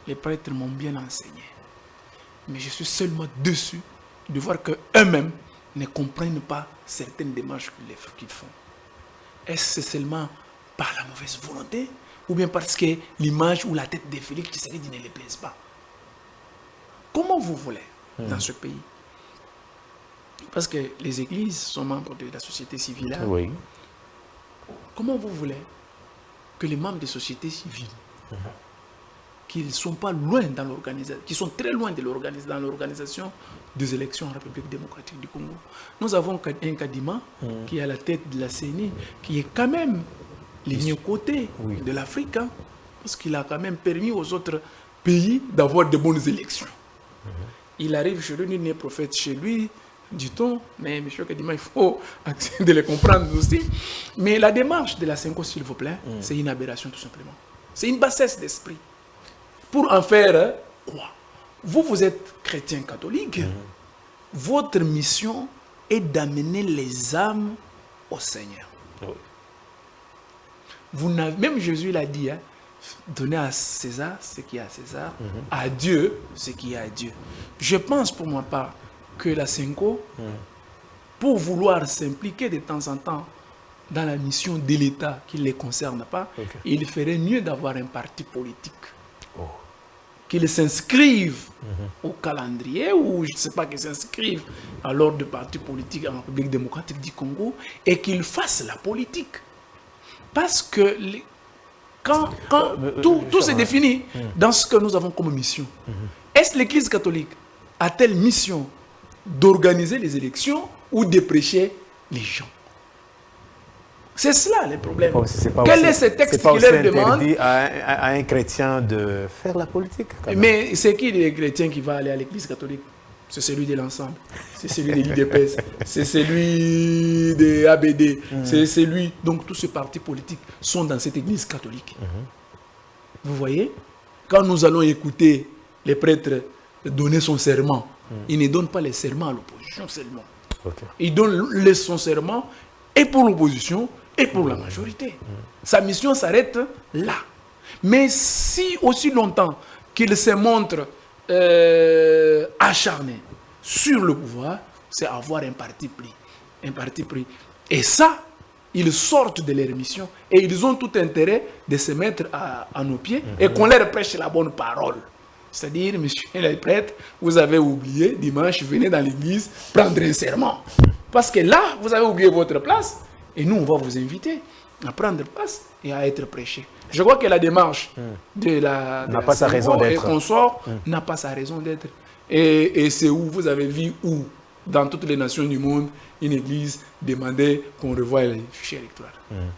Les prêtres m'ont bien enseigné. Mais je suis seulement déçu de voir qu'eux-mêmes ne comprennent pas certaines démarches qu'ils font. Est-ce seulement par la mauvaise volonté ou bien parce que l'image ou la tête de Félix Tshisekedi ne les plaise pas? Comment vous voulez dans ce pays? Parce que les églises sont membres de la société civile. Oui. Comment vous voulez que les membres des sociétés civiles qu'ils sont pas loin dans l'organisation, qui sont très loin de dans l'organisation des élections en République démocratique du Congo. Nous avons un Kadima qui est à la tête de la CENI, qui est quand même ligne côté de l'Afrique, hein, parce qu'il a quand même permis aux autres pays d'avoir de bonnes élections. Il arrive chez lui, il n'est prophète chez lui, dit-on, mais M. Kadima, il faut de les comprendre aussi. Mais la démarche de la Senko, s'il vous plaît, c'est une aberration tout simplement. C'est une bassesse d'esprit. Pour en faire quoi? Vous êtes chrétien catholique. Votre mission est d'amener les âmes au Seigneur. Même Jésus l'a dit, hein, donnez à César ce qui est à César, à Dieu ce qui est à Dieu. Je pense pour ma part que la Senko, pour vouloir s'impliquer de temps en temps dans la mission de l'État qui ne les concerne pas, il ferait mieux d'avoir un parti politique. Qu'ils s'inscrivent au calendrier ou je ne sais pas, qu'ils s'inscrivent à l'ordre de parti politique en République démocratique du Congo et qu'ils fassent la politique. Parce que quand tout se définit dans ce que nous avons comme mission, est-ce l'Église catholique a-t-elle mission d'organiser les élections ou de prêcher les gens? C'est cela le problème. Quel est ce texte qui leur demande à un chrétien de faire la politique? Mais c'est qui les chrétiens qui va aller à l'église catholique? C'est celui de l'ensemble, c'est celui de l'IDPS, c'est celui de ABD, c'est celui... Donc tous ces partis politiques sont dans cette église catholique. Vous voyez? Quand nous allons écouter les prêtres donner son serment, ils ne donnent pas les serments à l'opposition seulement. Ils donnent son serment et pour l'opposition et pour la majorité. Sa mission s'arrête là. Mais si aussi longtemps qu'il se montre acharné sur le pouvoir, c'est avoir un parti pris. Un parti pris. Et ça, ils sortent de leur mission et ils ont tout intérêt de se mettre à nos pieds et qu'on leur prêche la bonne parole. C'est-à-dire, monsieur le prêtre, vous avez oublié, dimanche, venez dans l'église prendre un serment. Parce que là, vous avez oublié votre place et nous, on va vous inviter à prendre place et à être prêché. Je crois que la démarche de la n'a pas sa raison d'être. N'a pas sa raison d'être. Et c'est où vous avez vu où, dans toutes les nations du monde, une église demandait qu'on revoie les fichiers électoraux.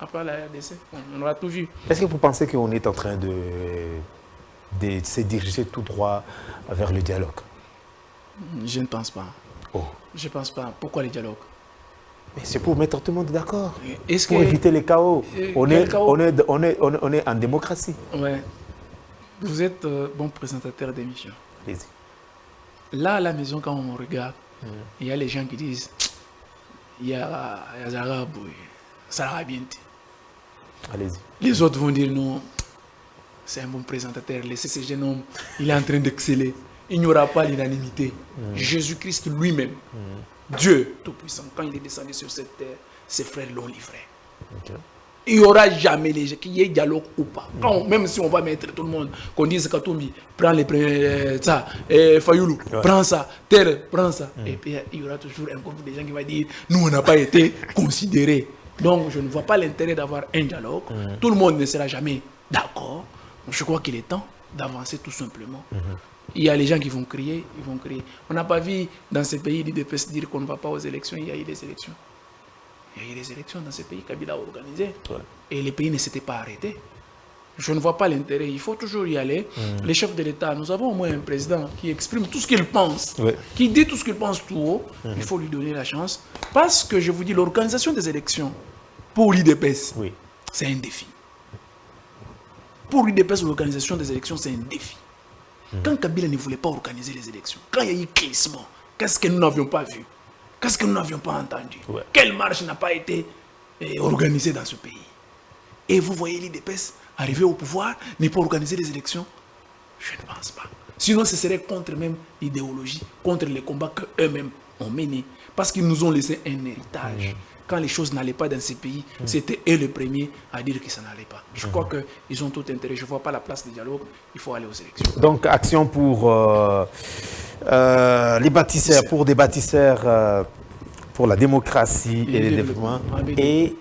Après la RDC, on aura tout vu. Est-ce que vous pensez qu'on est en train de se diriger tout droit vers le dialogue? Je ne pense pas. Je ne pense pas. Pourquoi le dialogue? Mais c'est pour mettre tout le monde d'accord. Pour éviter les chaos. On est en démocratie. Ouais. Vous êtes bon présentateur d'émission. Allez-y. Là, à la maison, quand on regarde, il y a les gens qui disent il y a Zarabou, ça va bien. Allez-y. Les autres vont dire non, c'est un bon présentateur, laissez ce jeune homme, il est en train d'exceller. Il n'y aura pas l'unanimité. Jésus-Christ lui-même, Dieu Tout-Puissant, quand il est descendu sur cette terre, ses frères l'ont livré. Il n'y aura jamais les gens, qu'il y ait dialogue ou pas. Même si on va mettre tout le monde, qu'on dise Katumbi, prends les premiers, ça, Fayoulou, prends ça, Terre, prends ça. Et puis il y aura toujours un groupe de gens qui va dire, nous on n'a pas été considérés. Donc je ne vois pas l'intérêt d'avoir un dialogue. Tout le monde ne sera jamais d'accord. Je crois qu'il est temps d'avancer tout simplement. Il y a les gens qui vont crier, ils vont crier. On n'a pas vu dans ces pays l'IDPS dire qu'on ne va pas aux élections, il y a eu des élections. Il y a eu des élections dans ces pays Kabila a organisé. Et les pays ne s'étaient pas arrêtés. Je ne vois pas l'intérêt. Il faut toujours y aller. Les chefs de l'État, nous avons au moins un président qui exprime tout ce qu'il pense, qui dit tout ce qu'il pense tout haut. Il faut lui donner la chance. Parce que je vous dis, l'organisation des élections pour l'IDPS, c'est un défi. Pour l'IDPS, l'organisation des élections, c'est un défi. Quand Kabila ne voulait pas organiser les élections, quand il y a eu glissement, qu'est-ce que nous n'avions pas vu? Qu'est-ce que nous n'avions pas entendu? Quelle marche n'a pas été organisée dans ce pays? Et vous voyez l'IDPS arriver au pouvoir, ne pas organiser les élections? Je ne pense pas. Sinon, ce serait contre même l'idéologie, contre les combats qu'eux-mêmes ont menés. Parce qu'ils nous ont laissé un héritage. Quand les choses n'allaient pas dans ces pays, c'était eux les premiers à dire que ça n'allait pas. Je crois qu'ils ont tout intérêt. Je ne vois pas la place de dialogue. Il faut aller aux élections. Donc, action pour les bâtisseurs, pour des bâtisseurs pour la démocratie et le développement, et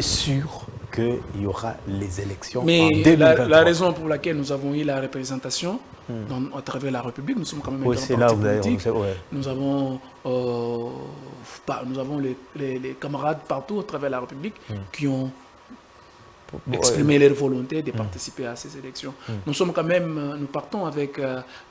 sur qu'il y aura les élections Mais en 2023. la raison pour laquelle nous avons eu la représentation à travers la République, nous sommes quand même un grand parti politique. Nous avons, nous avons les camarades partout à travers la République qui ont exprimer leur volonté de participer à ces élections. Nous sommes quand même, nous partons avec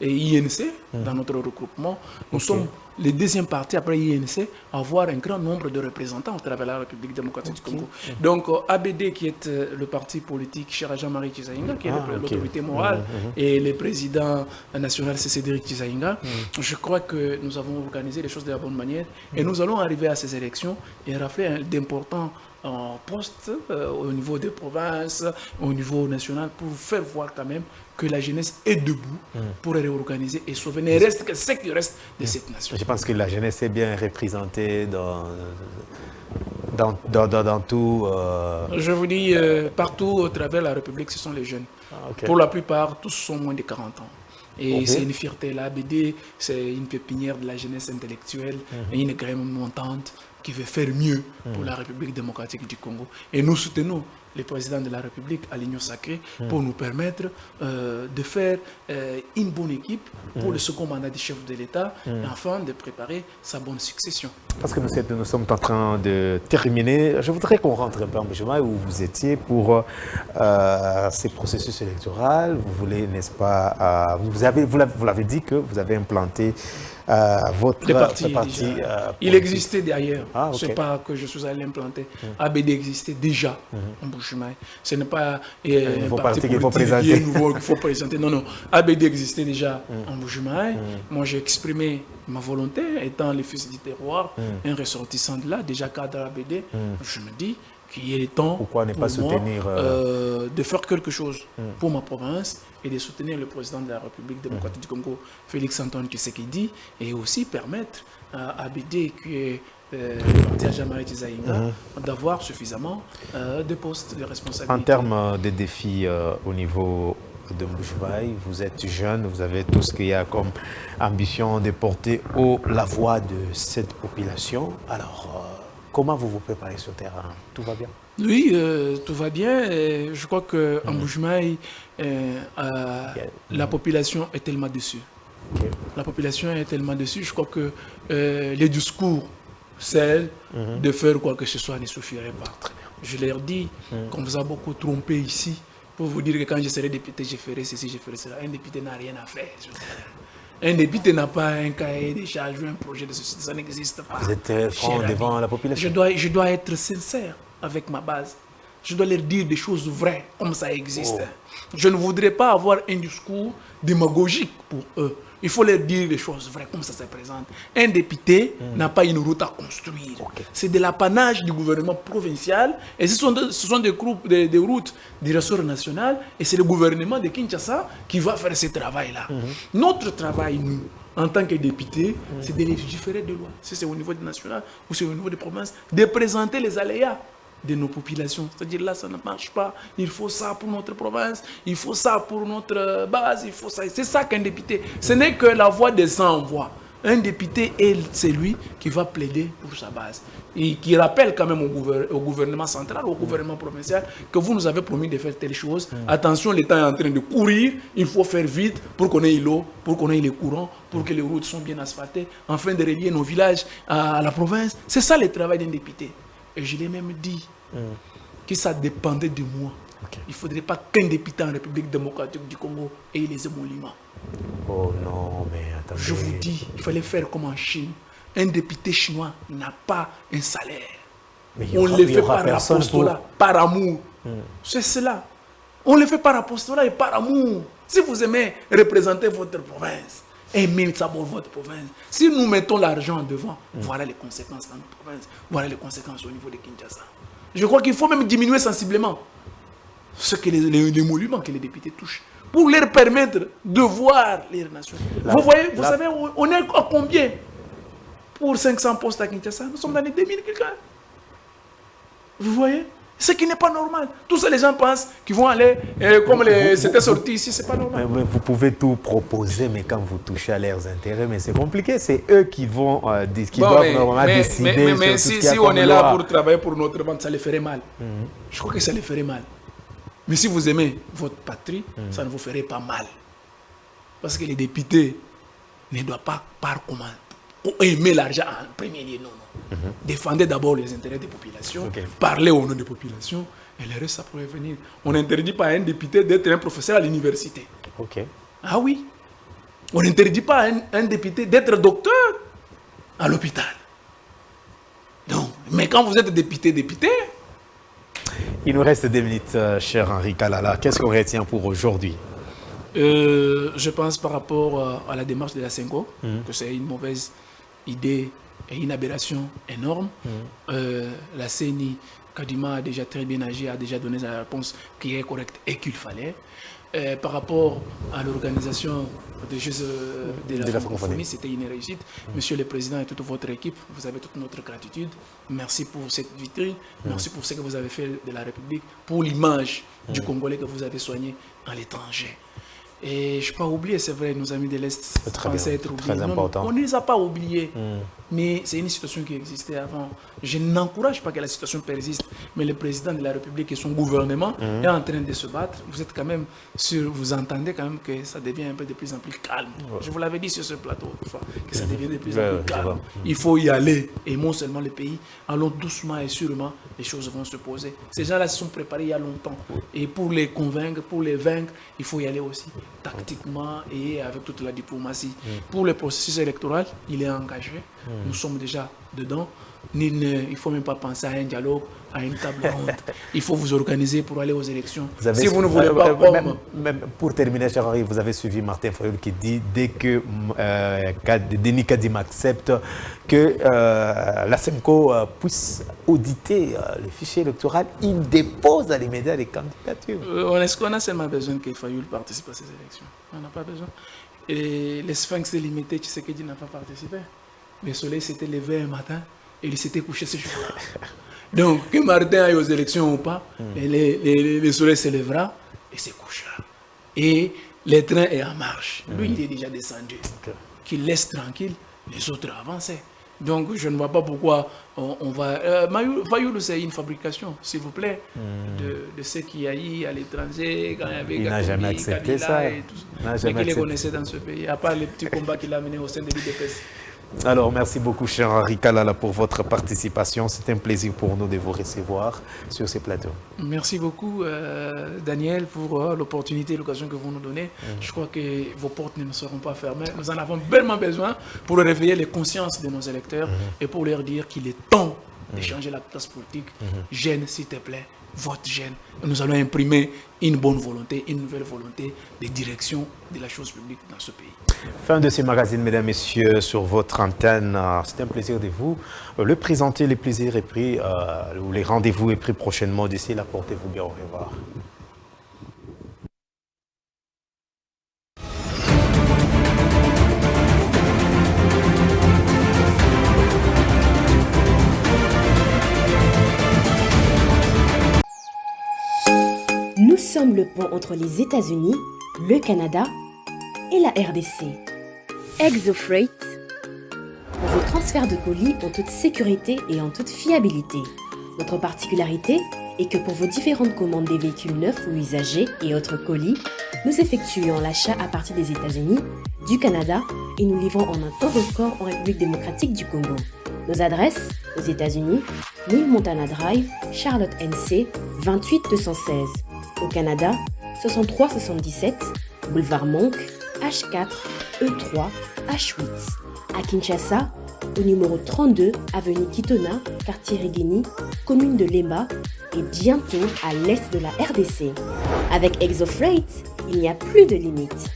INC dans notre regroupement. Nous sommes le deuxième parti après INC à avoir un grand nombre de représentants à travers la République démocratique du Congo. Donc ABD qui est le parti politique cher Jean-Marie Chizaïnga, qui est l'autorité morale, et le président national c'est Cédric Chizaïnga. Je crois que nous avons organisé les choses de la bonne manière et nous allons arriver à ces élections et rafler d'importants en poste au niveau des provinces, au niveau national, pour faire voir quand même que la jeunesse est debout pour réorganiser et sauver. Il ne reste que ce qui reste de cette nation. Je pense que la jeunesse est bien représentée dans tout... Je vous dis, partout au travers de la République, ce sont les jeunes. Pour la plupart, tous sont moins de 40 ans. Et c'est une fierté. La BD, c'est une pépinière de la jeunesse intellectuelle et une graine montante qui veut faire mieux pour la République démocratique du Congo. Et nous soutenons le président de la République à l'Union sacrée pour nous permettre de faire une bonne équipe pour le second mandat du chef de l'État afin de préparer sa bonne succession. Parce que nous sommes en train de terminer. Je voudrais qu'on rentre un peu en Bujumaï où vous étiez pour ces processus électoraux. Vous voulez, n'est-ce pas, vous l'avez dit que vous avez implanté votre parti. Il existait derrière. Okay. Ce n'est pas que je suis allé l'implanter. ABD existait déjà en Bujumaï. Ce n'est pas un parti politique nouveau qu'il faut présenter. Non, non. ABD existait déjà en Bujumaï. Moi, j'ai exprimé ma volonté, étant le fils du terroir, un ressortissant de là, déjà cadre ABD. Je me dis qu'il est temps pourquoi ne pas soutenir de faire quelque chose pour ma province et de soutenir le président de la République démocratique du Congo, Félix-Antoine Tshisekedi, et aussi permettre à ABD, qui est le parti à Jean-Marie Chizaïnga, d'avoir suffisamment de postes de responsabilité. En termes de défis au niveau de Bujumaï, vous êtes jeune, vous avez tout ce qu'il y a comme ambition de porter haut la voix de cette population. Alors, comment vous vous préparez sur le terrain? Tout va bien? Oui, tout va bien. Et je crois qu'en Bujumaï, la population est tellement déçue. La population est tellement déçue. Je crois que les discours, celles de faire quoi que ce soit, ne suffiraient pas. Je leur dis qu'on vous a beaucoup trompé ici pour vous dire que quand je serai député, je ferai ceci, je ferai cela. Un député n'a rien à faire. Un député n'a pas un cahier de charge ou un projet de société, ça n'existe pas. Vous êtes franc devant la population. Je dois être sincère avec ma base. Je dois leur dire des choses vraies, comme ça existe. Je ne voudrais pas avoir un discours démagogique pour eux. Il faut leur dire des choses vraies, comme ça se présente. Un député n'a pas une route à construire. C'est de l'apanage du gouvernement provincial. Et ce sont des routes du ressort national. Et c'est le gouvernement de Kinshasa qui va faire ce travail-là. Notre travail, nous, en tant que députés, c'est de légiférer des lois. Si c'est au niveau national ou c'est au niveau des provinces, de présenter les aléas de nos populations. C'est-à-dire là, ça ne marche pas. Il faut ça pour notre province, il faut ça pour notre base, il faut ça. C'est ça qu'un député. Ce n'est que la voix des sans-voix. Un député, c'est lui qui va plaider pour sa base. Et qui rappelle quand même au gouvernement central, au gouvernement provincial, que vous nous avez promis de faire telle chose. Attention, l'État est en train de courir. Il faut faire vite pour qu'on ait l'eau, pour qu'on ait les courants, pour que les routes soient bien asphaltées, afin de relier nos villages à la province. C'est ça le travail d'un député. Et je l'ai même dit que ça dépendait de moi. Il ne faudrait pas qu'un député en République démocratique du Congo ait les émoluments. Oh non, mais attendez. Je vous dis, il fallait faire comme en Chine. Un député chinois n'a pas un salaire. On le fait par apostolat, par amour. C'est cela. On le fait par apostolat et par amour. Si vous aimez représenter votre province, aimez d'abord votre province. Si nous mettons l'argent devant, voilà les conséquences dans notre province. Voilà les conséquences au niveau de Kinshasa. Je crois qu'il faut même diminuer sensiblement ce que les émoluments que les députés touchent pour leur permettre de voir les nations. Vous voyez, vous savez, on est à combien pour 500 postes à Kinshasa? Nous sommes dans les 2000 quelqu'un. Vous voyez? Ce qui n'est pas normal. Tous ça, les gens pensent qu'ils vont aller, comme c'était sorti ici, c'est pas normal. Mais vous pouvez tout proposer, mais quand vous touchez à leurs intérêts, mais c'est compliqué. C'est eux qui vont doivent normalement décider. Mais si on est là pour travailler pour notre vente, ça les ferait mal. Je crois que ça les ferait mal. Mais si vous aimez votre patrie, ça ne vous ferait pas mal. Parce que les députés ne doivent pas aimer l'argent en premier lieu. Non. Défendez d'abord les intérêts des populations, parlez au nom des populations, et le reste, ça pourrait venir. On n'interdit pas à un député d'être un professeur à l'université. Ah oui. On n'interdit pas à un député d'être docteur à l'hôpital. Donc, mais quand vous êtes député, il nous reste 2 minutes, cher Henri Kalala. Qu'est-ce qu'on retient pour aujourd'hui? Je pense par rapport à la démarche de la Sengo, que c'est une mauvaise idée et une aberration énorme. La CENI, Kadima a déjà très bien agi, a déjà donné la réponse qui est correcte et qu'il fallait. Par rapport à l'organisation des Jeux de la francophonie, c'était une réussite. Monsieur le Président et toute votre équipe, vous avez toute notre gratitude. Merci pour cette vitrine, merci pour ce que vous avez fait de la République, pour l'image du Congolais que vous avez soigné à l'étranger. Et je n'ai pas oublié, c'est vrai, nos amis de l'Est pensaient être oubliés. Très important. On ne les a pas oubliés. Mais c'est une situation qui existait avant. Je n'encourage pas que la situation persiste, mais le président de la République et son gouvernement est en train de se battre. Vous êtes quand même sûr, vous entendez quand même que ça devient un peu de plus en plus calme. Je vous l'avais dit sur ce plateau autrefois, que ça devient de plus en plus calme. Il faut y aller. Et non seulement le pays, allons doucement et sûrement, les choses vont se poser. Ces gens-là se sont préparés il y a longtemps. Et pour les convaincre, pour les vaincre, il faut y aller aussi tactiquement et avec toute la diplomatie. Pour le processus électoral, il est engagé. Nous sommes déjà dedans. Il ne faut même pas penser à un dialogue, à une table ronde. Il faut vous organiser pour aller aux élections. Si vous ne voulez pas... Même pour terminer, cher Henri, vous avez suivi Martin Fayoul qui dit dès que Denis Kadima accepte que la SEMCO puisse auditer le fichier électoral, il dépose à l'immédiat les candidatures. Est-ce qu'on a seulement besoin que Fayoul participe à ces élections? On n'a pas besoin. Et les Sphinx limités, tu sais que Dieu n'a pas participé. Le soleil s'était levé un matin et il s'était couché ce jour-là. Donc, que Martin aille aux élections ou pas, le soleil se lèvera et se couchera. Et le train est en marche. Lui, il est déjà descendu. Qu'il laisse tranquille les autres avancer. Donc, je ne vois pas pourquoi on va... Fayoul, c'est une fabrication, s'il vous plaît, de ce qu'il y a eu à l'étranger, quand il y avait il n'a jamais accepté ça. Et tout ça. Mais qui les connaissait dans ce pays, à part les petits combats qu'il a menés au sein de l'UDPS. Alors, merci beaucoup, cher Henri Kalala, pour votre participation. C'est un plaisir pour nous de vous recevoir sur ces plateaux. Merci beaucoup, Daniel, pour l'opportunité et l'occasion que vous nous donnez. Je crois que vos portes ne seront pas fermées. Nous en avons vraiment besoin pour réveiller les consciences de nos électeurs et pour leur dire qu'il est temps de changer la classe politique. Jeune, s'il te plaît, vote jeune. Nous allons imprimer une bonne volonté, une nouvelle volonté de direction de la chose publique dans ce pays. Fin de ce magazine, mesdames, messieurs, sur votre antenne. C'est un plaisir de vous le présenter. Les plaisirs est pris, ou les rendez-vous est pris prochainement. D'ici là, portez-vous bien. Au revoir. Nous sommes le pont entre les États-Unis, le Canada et la RDC. ExoFreight, pour vos transferts de colis en toute sécurité et en toute fiabilité. Notre particularité est que pour vos différentes commandes des véhicules neufs ou usagés et autres colis, nous effectuons l'achat à partir des États-Unis, du Canada et nous livrons en un temps record en République démocratique du Congo. Nos adresses aux États-Unis, 1000 Montana Drive, Charlotte NC, 28216. Au Canada, 6377, Boulevard Monk, H4, E3, H8. À Kinshasa, au numéro 32, avenue Kitona, quartier Rigini, commune de Lemba et bientôt à l'est de la RDC. Avec ExoFreight, il n'y a plus de limites.